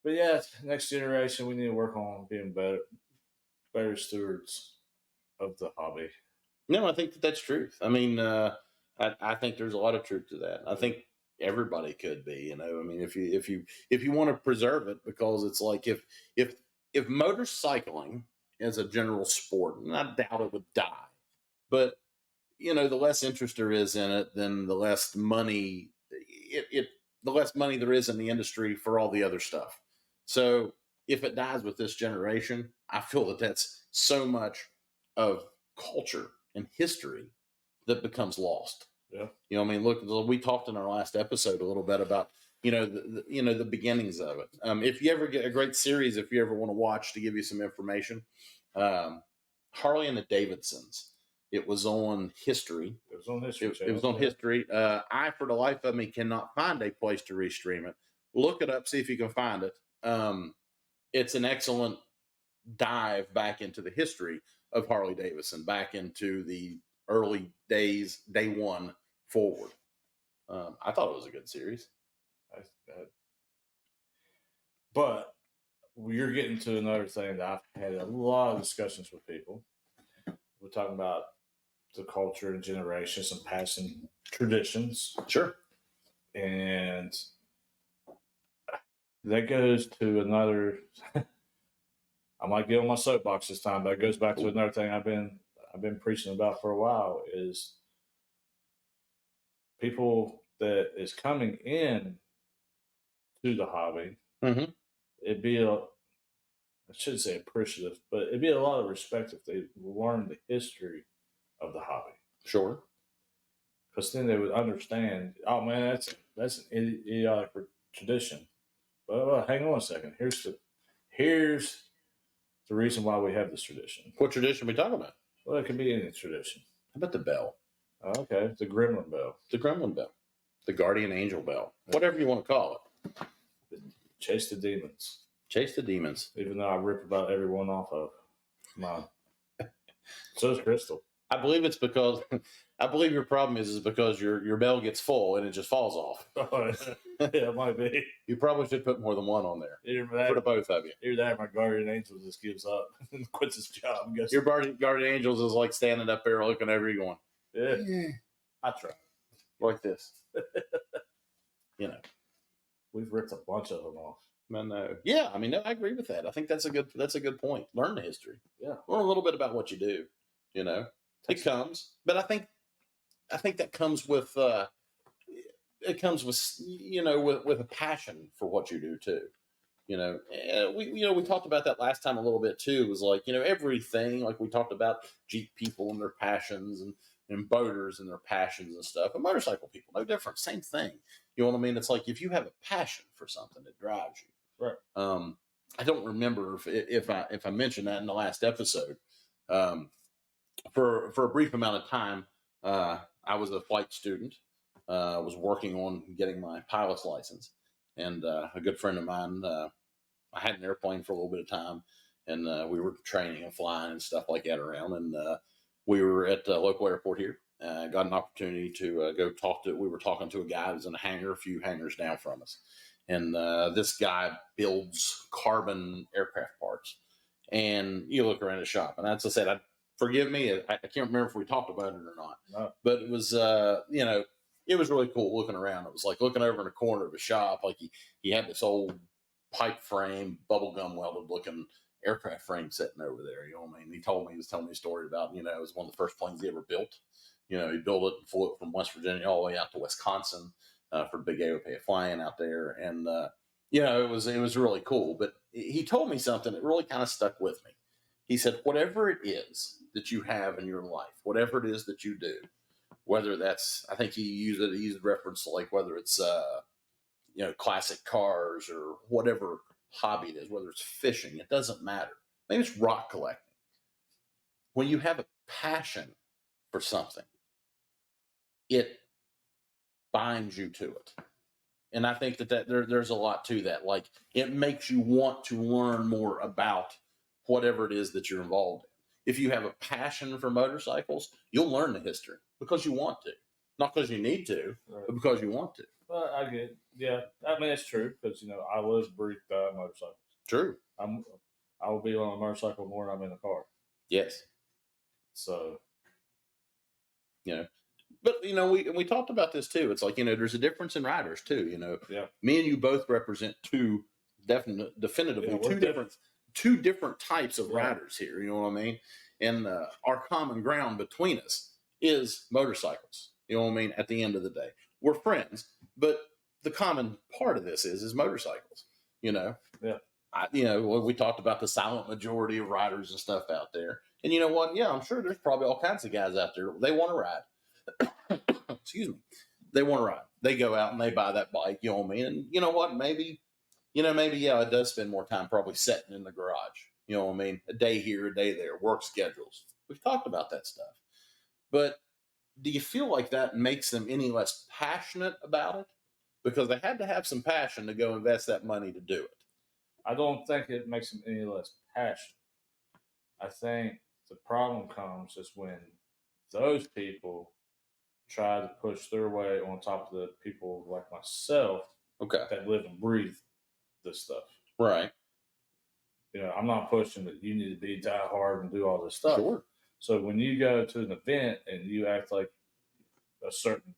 But yeah, next generation, we need to work on being better stewards of the hobby. No, I think that's truth. I mean, I think there's a lot of truth to that. I think everybody could be. I mean, if you want to preserve it, because it's like if motorcycling as a general sport, and I doubt it would die, but the less interest there is in it, then the less money the less money there is in the industry for all the other stuff. So if it dies with this generation, I feel that that's so much of culture and history that becomes lost. Yeah. I mean, look, we talked in our last episode a little bit about, the beginnings of it. If you ever get a great series, if you ever want to watch to give you some information, Harley and the Davidsons. It was on History. It was on History. It was on History. I, for the life of me, cannot find a place to restream it. Look it up, see if you can find it. It's an excellent dive back into the history of Harley Davidson, back into the early days, day one forward. I thought it was a good series. But you're getting to another thing that I've had a lot of discussions with people. We're talking about the culture and generations and passing traditions. Sure. And that goes to another. I might get on my soapbox this time, but it goes back to another thing I've been preaching about for a while, is people that is coming in to the hobby. Mm-hmm. It'd be I shouldn't say appreciative, but it'd be a lot of respect if they learned the history of the hobby. Sure. Because then they would understand, oh man, that's an idiotic tradition. But hang on a second. Here's the reason why we have this tradition. What tradition are we talking about? Well, it could be any tradition. How about the bell? Okay, the Gremlin bell. The Gremlin bell. The Guardian Angel bell. Whatever you want to call it. Chase the demons. Chase the demons. Even though I rip about every one off of mine. So is Crystal. I believe it's because your problem is because your bell gets full and it just falls off. Yeah, it might be. You probably should put more than one on there. Either For the both of you. Either that or my Guardian Angel just gives up and quits his job. Your Guardian Angels is like standing up there looking over you going, yeah. I try. Like this. We've ripped a bunch of them off. Yeah, I mean, I agree with that. I think that's a good point. Learn the history. Yeah. Learn a little bit about what you do. It comes, but I think that comes with with a passion for what you do too. We talked about that last time a little bit too. It was like, everything, like we talked about Jeep people and their passions and boaters and their passions and stuff, and motorcycle people, no different, same thing. You know what I mean? It's like, if you have a passion for something, it drives you. Right. I don't remember if I mentioned that in the last episode. For a brief amount of time, I was a flight student. I was working on getting my pilot's license, and a good friend of mine, I had an airplane for a little bit of time, and we were training and flying and stuff like that around. And we were at the local airport here, got an opportunity to go talk to. We were talking to a guy who's in a hangar, a few hangars down from us, and this guy builds carbon aircraft parts. And you look around his shop, and as I said, forgive me, I can't remember if we talked about it or not, No. but it was it was really cool looking around. It was like looking over in a corner of a shop, like he had this old pipe frame, bubblegum welded looking aircraft frame sitting over there. You know what I mean? He was telling me a story about, it was one of the first planes he ever built. He built it and flew it from West Virginia all the way out to Wisconsin for big AOPA flying out there. And, it was really cool. But he told me something that really kind of stuck with me. He said, whatever it is that you have in your life, whatever it is that you do, whether that's, I think he used reference to like whether it's, classic cars or whatever hobby it is, whether it's fishing, it doesn't matter. Maybe it's rock collecting. When you have a passion for something, it binds you to it. And I think that there's a lot to that. Like, it makes you want to learn more about whatever it is that you're involved in. If you have a passion for motorcycles, you'll learn the history because you want to. Not because you need to, Right. but because you want to. Well, I get it. Yeah. I mean, it's true because, I was briefed by motorcycles. True. I will be on a motorcycle more than I'm in a car. Yes. So. But we talked about this too. It's like, there's a difference in riders too. Yeah. Me and you both represent definitively two different types of riders here. You know what I mean? And our common ground between us is motorcycles. You know what I mean? At the end of the day, we're friends, but the common part of this is motorcycles. Yeah. We talked about the silent majority of riders and stuff out there. And you know what? Yeah, I'm sure there's probably all kinds of guys out there. They want to ride. Excuse me. They want to ride. They go out and they buy that bike. You know what I mean? And you know what? Maybe it does spend more time probably sitting in the garage. You know what I mean? A day here, a day there, work schedules. We've talked about that stuff. But do you feel like that makes them any less passionate about it? Because they had to have some passion to go invest that money to do it. I don't think it makes them any less passionate. I think the problem comes is when those people try to push their way on top of the people like myself that live and breathe this stuff. Right. I'm not pushing that you need to be die hard and do all this stuff. Sure. So when you go to an event and you act like a certain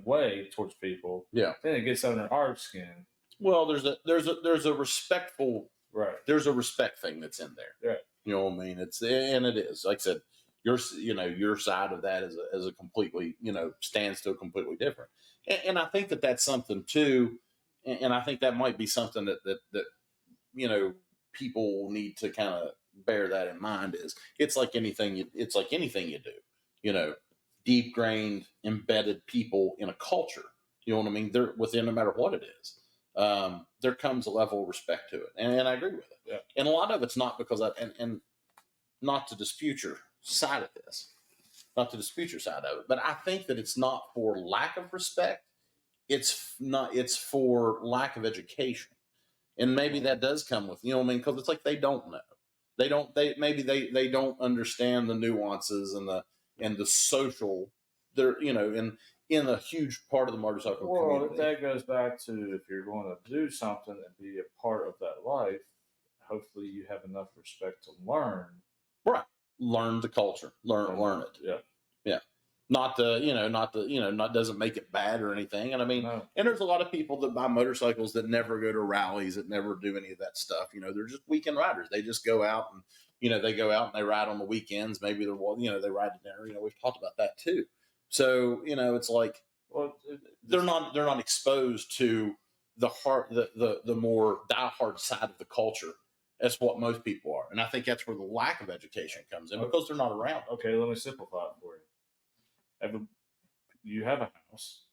way towards people, then it gets under our skin. Well, there's a respectful right. There's a respect thing that's in there. Right. You know what I mean? It is. Like I said, your side of that is a completely, stands to a completely different. And I think that's something too. And I think that might be something that people need to kind of bear that in mind. Is it's like anything you do. Deep grained, embedded people in a culture. You know what I mean? They're within, no matter what it is. There comes a level of respect to it, and I agree with it. Yeah. And a lot of it's not because and not to dispute your side of this, but I think that it's not for lack of respect. It's for lack of education, and maybe that does come with, because it's like they don't know. They don't understand the nuances and the social. They're in a huge part of the motorcycle community. That goes back to, if you're going to do something and be a part of that life, hopefully you have enough respect to learn. Right. Learn the culture. Learn it. Yeah. Yeah. Not doesn't make it bad or anything. And I mean, and there's a lot of people that buy motorcycles that never go to rallies, that never do any of that stuff. They're just weekend riders. They just go out and, they go out and they ride on the weekends. Maybe they ride to dinner. We've talked about that too. So, it's like, they're not exposed to the more diehard side of the culture. That's what most people are. And I think that's where the lack of education comes in, because they're not around. Okay, let me simplify it for you. You have a house.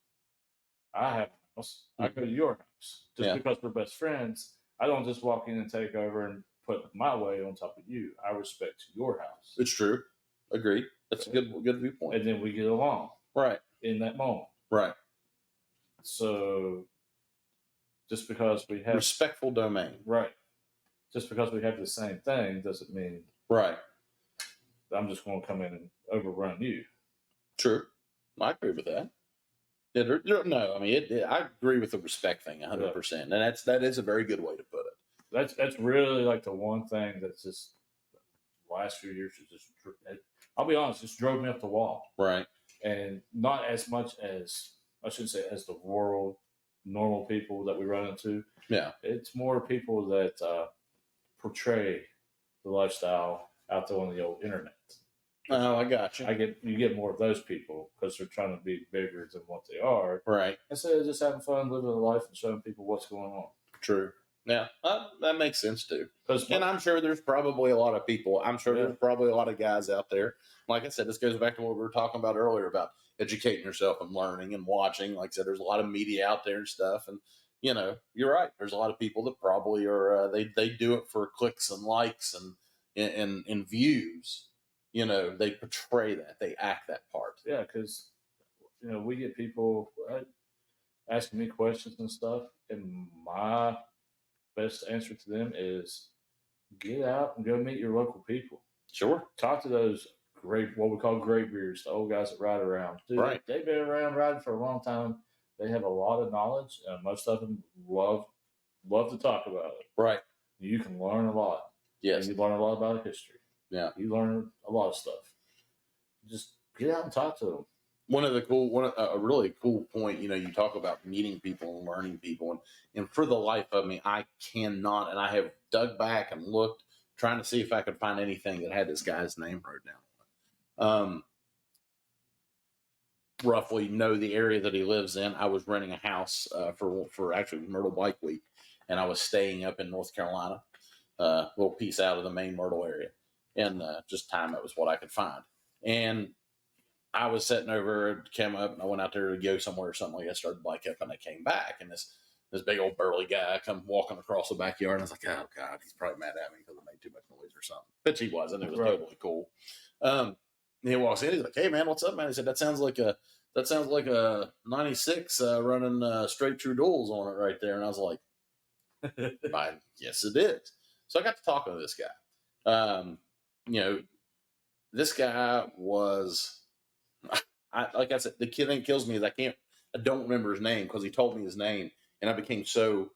I have a house. I go to your house. Just because we're best friends, I don't just walk in and take over and put my way on top of you. I respect your house. It's true. Agreed. That's a good viewpoint. And then we get along. Right. In that moment. Right. So just because we have respectful domain. Right. Just because we have the same thing doesn't mean right. I'm just going to come in and overrun you. True. I agree with that. No, I mean, I agree with the respect thing 100%, and that is a very good way to put it. That's really like the one thing that's just last few years is just. I'll be honest, just drove me up the wall. Right. And not as much as I shouldn't say as the world normal people that we run into. Yeah. It's more people that portray the lifestyle out there on the old internet. Oh, I got you. You get more of those people because they're trying to be bigger than what they are. Right. Instead of just having fun, living a life, and showing people what's going on. True. Yeah, that makes sense too. And I'm sure there's probably a lot of people. I'm sure there's probably a lot of guys out there. Like I said, this goes back to what we were talking about earlier about educating yourself and learning and watching. Like I said, there's a lot of media out there and stuff. And, you're right. There's a lot of people that probably are, they do it for clicks and likes and views. They portray that. They act that part. Yeah, because, we get people asking me questions and stuff. And my best answer to them is get out and go meet your local people. Sure. Talk to those what we call graybeards, the old guys that ride around. Dude, right. They've been around riding for a long time. They have a lot of knowledge, and most of them love to talk about it. Right. You can learn a lot. Yes. And you learn a lot about history. Yeah. You learn a lot of stuff. Just get out and talk to them. A really cool point, you talk about meeting people and learning people, and for the life of me, I cannot, and I have dug back and looked, trying to see if I could find anything that had this guy's name wrote down. Roughly know the area that he lives in. I was renting a house for actually Myrtle Bike Week, and I was staying up in North Carolina, a little piece out of the main Myrtle area, and just time it was what I could find, and I was sitting over, came up, and I went out there to go somewhere or something like that. I started the bike up, and I came back, and this big old burly guy come walking across the backyard, and I was like, oh, God, he's probably mad at me because I made too much noise or something. But he wasn't. It was totally cool. He walks in. He's like, hey, man, what's up, man? He said, that sounds like a 96 running straight through duels on it right there. And I was like, yes, it is. So I got to talking to this guy. This guy was... like I said, the kid thing kills me is I don't remember his name because he told me his name, and I became so,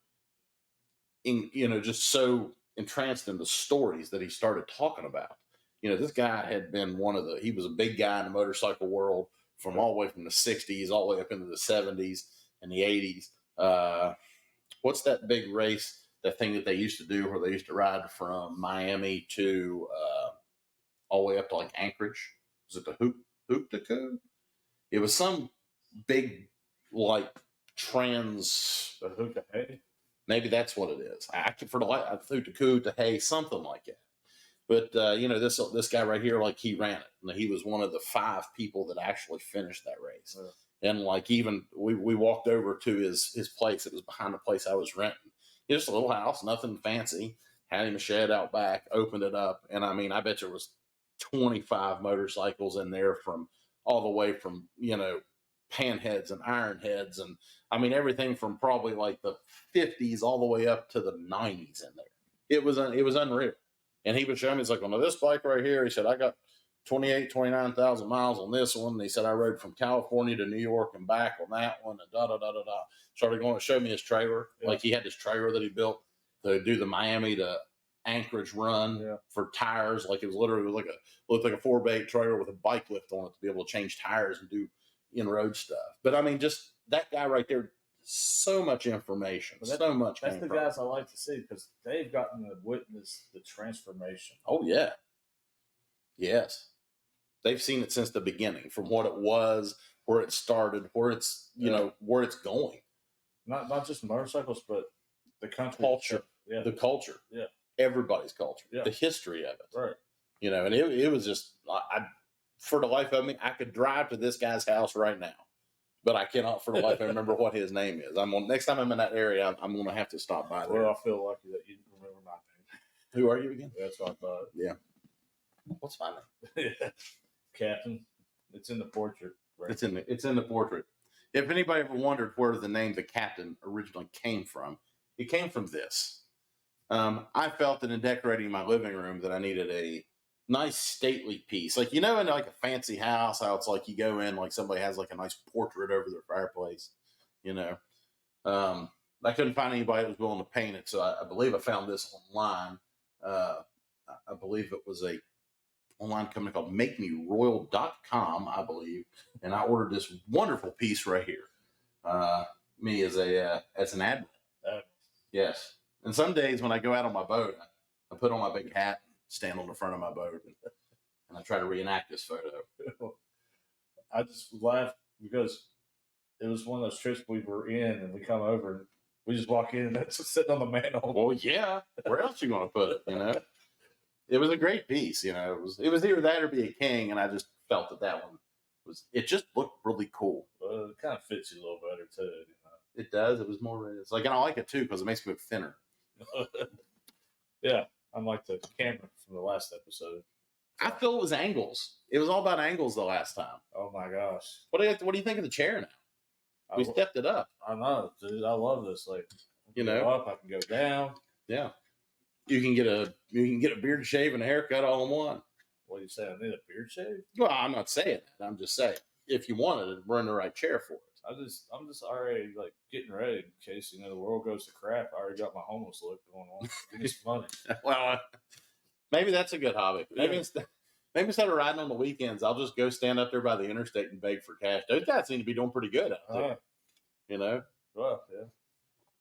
just so entranced in the stories that he started talking about. This guy had been he was a big guy in the motorcycle world from all the way from the 60s all the way up into the 70s and the 80s. What's that big race, that thing that they used to do where they used to ride from Miami to all the way up to like Anchorage? Was it the Hoop-to-Coo? It was some big, like, maybe that's what it is. For the Hoop-to-Coo to Hay, something like that. But, this guy right here, like, he ran it. And he was one of the 5 people that actually finished that race. Yeah. And, like, even we walked over to his place. It was behind the place I was renting. Just a little house, nothing fancy. Had him a shed out back, opened it up. And, I bet there was 25 motorcycles in there from all the way from, panheads and iron heads. And everything from probably like the 50s all the way up to the 90s in there. It was unreal. And he would show me, he's like, well, this bike right here, he said, I got 29,000 miles on this one. And he said, I rode from California to New York and back on that one and da-da-da-da-da. Started going to show me his trailer. Yeah. Like he had this trailer that he built to do the Miami to Anchorage run for tires. Like it was literally looked like a 4x8 trailer with a bike lift on it to be able to change tires and do in-road stuff. But just that guy right there, so much information, so much. That's the guys I like to see because they've gotten to witness the transformation. Oh yeah, yes, they've seen it since the beginning, from what it was, where it started, where it's where it's going. Not just motorcycles, but the country culture, the culture, everybody's culture, the history of it, right? And it was just for the life of me, I could drive to this guy's house right now. But I cannot for the life of me remember what his name is. Next time I'm in that area, I'm going to have to stop by there. Well, I feel lucky that you remember my name. Who are you again? That's what I thought. Yeah. What's my name? Captain. It's in the portrait. Right? It's in the portrait. If anybody ever wondered where the name the Captain originally came from, it came from this. I felt that in decorating my living room that I needed nice stately piece. Like, you know, in like a fancy house, how it's like you go in, like somebody has like a nice portrait over their fireplace, you know. I couldn't find anybody that was willing to paint it, so I believe I found this online. I believe it was a online company called MakeMeRoyal.com, I believe, and I ordered this wonderful piece right here. Me as an admiral. Yes. And some days when I go out on my boat, I put on my big hat, stand on the front of my boat, and I try to reenact this photo. I just laughed because it was one of those trips we were in, and we come over and we just walk in and that's just sitting on the mantle. Well, yeah. Where else you going to put it? You know, it was a great pice. You know, it was either that or be a king, and I just felt that one was. It just looked really cool. Well, it kind of fits you a little better too. You know? It does. It was more. It's like, and I like it too because it makes me look thinner. Yeah, unlike the camera from the last episode. I feel it was angles. It was all about angles the last time. Oh my gosh! What do you think of the chair now? We stepped it up. I know, dude. I love this. Like, you know, go up, I can go down. Yeah, you can get a beard shave and a haircut all in one. What do you say? I need a beard shave? Well, I'm not saying that. I'm just saying if you wanted it, we're in the right chair for it. I'm just already like getting ready in case the world goes to crap. I already got my homeless look going on. Give me some money. Well, maybe that's a good hobby. Maybe instead of riding on the weekends, I'll just go stand up there by the interstate and beg for cash. Those guys seem to be doing pretty good out there. You know? Well, yeah.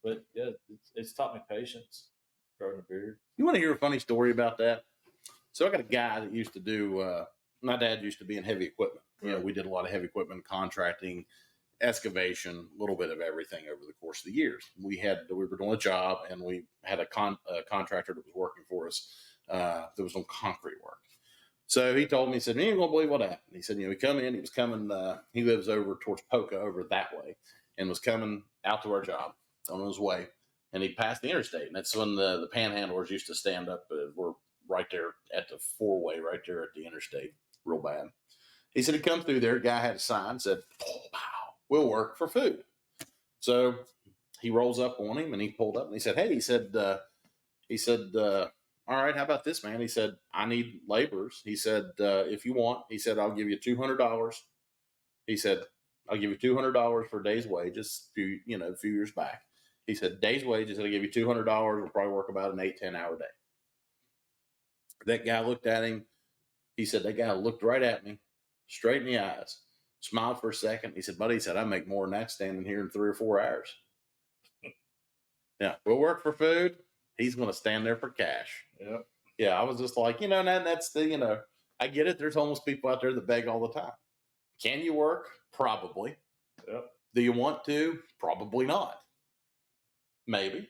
But yeah, it's taught me patience, growing a beard. You want to hear a funny story about that? So I got a guy that used to do, my dad used to be in heavy equipment. You know, we did a lot of heavy equipment contracting, excavation, a little bit of everything over the course of the years. We were doing a job and we had a contractor that was working for us. There was no concrete work. So he told me, he said, you ain't gonna believe what happened. He said, he was coming, he lives over towards Poca over that way and was coming out to our job on his way. And he passed the interstate. And that's when the panhandlers used to stand up. We're right there at the four-way, right there at the interstate, real bad. He said, he come through there, guy had a sign, said, oh, wow, we'll work for food. So he rolls up on him and he pulled up and he said, hey, he said, all right, how about this, man? He said, I need laborers. He said, if you want, he said, I'll give you $200. He said, I'll give you $200 for a day's wages, a few years back. He said, day's wages, I'll give you $200. We'll probably work about an 8-10 hour day. That guy looked at him. He said, that guy looked right at me, straight in the eyes, smiled for a second. He said, buddy, he said, I make more than that standing here in 3 or 4 hours. Yeah, we'll work for food. He's going to stand there for cash. Yeah. Yeah, I was just like, that's the, I get it. There's homeless people out there that beg all the time. Can you work? Probably. Yep. Do you want to? Probably not. Maybe.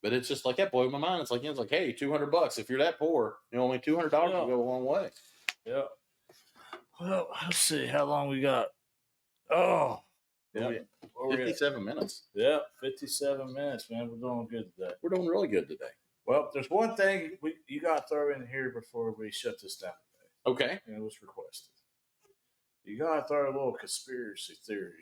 But it's just like, that blew my mind. It's like, hey, $200. If you're that poor, only $200 will go a long way. Yeah. Well, let's see how long we got. Oh, yeah. 57 minutes. Yeah, 57 minutes, man. We're doing good today. We're doing really good today. Well, there's one thing you got to throw in here before we shut this down today. Okay. And it was requested. You got to throw a little conspiracy theory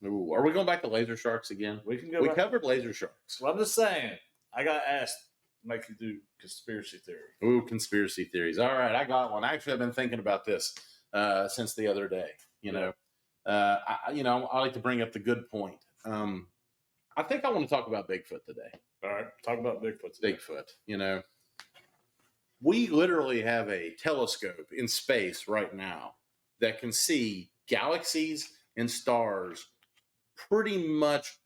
in. Ooh, are we going back to laser sharks again? We can go. We covered laser sharks. Well, I'm just saying. I got asked to make you do conspiracy theory. Ooh, conspiracy theories. All right, I got one. Actually, I've been thinking about this since the other day. I like to bring up the good point. I think I want to talk about Bigfoot today. All right, talk about Bigfoot today. Bigfoot. We literally have a telescope in space right now that can see galaxies and stars pretty much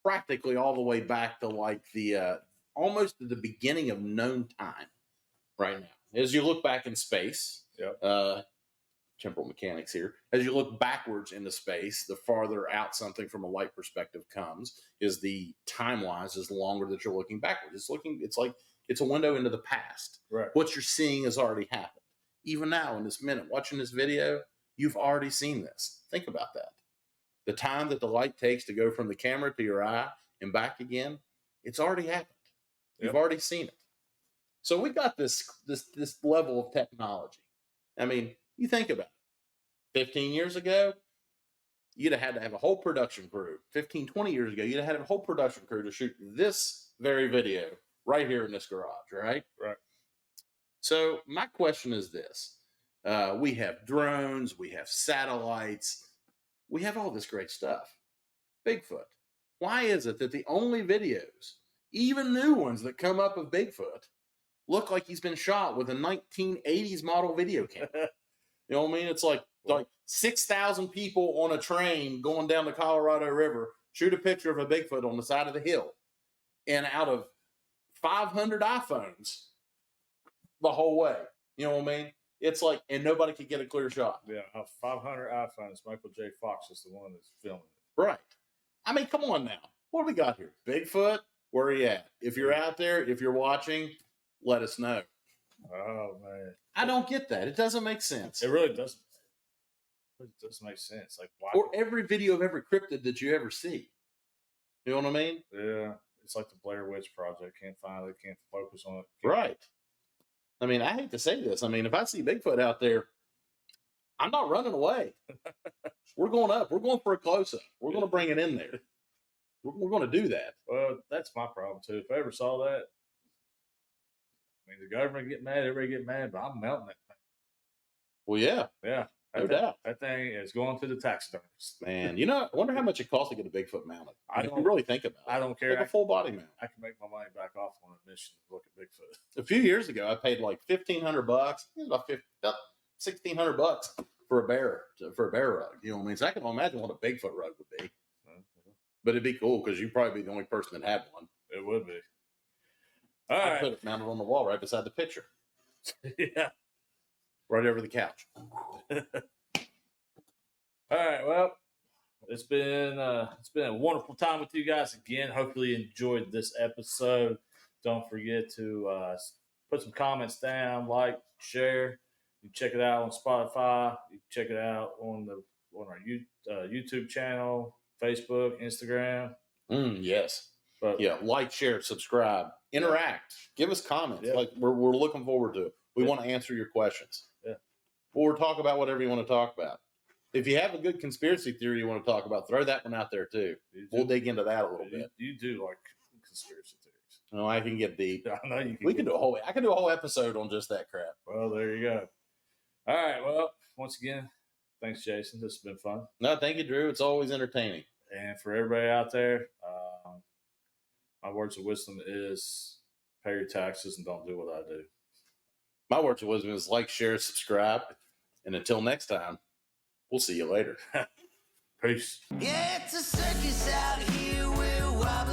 practically all the way back to like the almost to the beginning of known time right now. As you look back in space, temporal mechanics here, as you look backwards into space, the farther out something from a light perspective comes, is the time-wise is longer that you're looking backwards. It's like it's a window into the past. Right. What you're seeing has already happened. Even now, in this minute, watching this video, you've already seen this. Think about that. The time that the light takes to go from the camera to your eye and back again, it's already happened. You've already seen it. So we got this level of technology. I mean, you think about it. 15 years ago, you'd have had to have a whole production crew. 15, 20 years ago, you'd have had a whole production crew to shoot this very video right here in this garage, right? Right. So my question is this. We have drones, we have satellites, we have all this great stuff. Bigfoot. Why is it that the only videos, even new ones that come up of Bigfoot, look like he's been shot with a 1980s model video camera? You know what I mean? It's like 6,000 people on a train going down the Colorado River, shoot a picture of a Bigfoot on the side of the hill. And out of 500 iPhones the whole way, you know what I mean? It's like, and nobody could get a clear shot. Yeah, 500 iPhones. Michael J. Fox is the one that's filming it. Right. I mean, come on now. What do we got here? Bigfoot? Where are you at? If you're out there, if you're watching, let us know. Oh, man. I don't get that. It doesn't make sense. It really doesn't. It doesn't make sense. Like, why? Or every video of every cryptid that you ever see. You know what I mean? Yeah. It's like the Blair Witch Project. Can't focus on it. Right. I mean, I hate to say this. I mean, if I see Bigfoot out there, I'm not running away. We're going up. We're going for a close-up. We're going to bring it in there. We're going to do that. Well, that's my problem, too. If I ever saw that, I mean, the government get mad, everybody get mad, but I'm melting that thing. Well, yeah. Yeah. No doubt. That thing is going to the taxidermist. Man, you know, I wonder how much it costs to get a Bigfoot mounted. I If don't you really think about it. I don't care. Like a full body mount. I can make my money back off on admission to look at Bigfoot. A few years ago, I paid like $1,500. It was about $1,600 for a bear rug. You know what I mean? So I can imagine what a Bigfoot rug would be. But it'd be cool because you'd probably be the only person that had one. It would be. All I right. put it mounted on the wall right beside the picture, Yeah. right over the couch. All right. Well, it's been a wonderful time with you guys again. Hopefully you enjoyed this episode. Don't forget to put some comments down, like, share. You can check it out on Spotify. You can check it out on our YouTube channel, Facebook, Instagram. Yes. But Yeah. Like, share, subscribe, interact, give us comments. Yeah. Like we're looking forward to it. We want to answer your questions. Yeah. Or talk about whatever you want to talk about. If you have a good conspiracy theory you want to talk about, throw that one out there too. We'll dig into that a little bit. You do like conspiracy theories. No, I can get deep. I know you can. I can do a whole episode on just that crap. Well, there you go. All right. Well, once again, thanks, Jason. This has been fun. No, thank you, Drew. It's always entertaining. And for everybody out there, my words of wisdom is pay your taxes and don't do what I do. My words of wisdom is like, share, subscribe. And until next time, we'll see you later. Peace. Yeah, it's a circus out here. We're wobbling.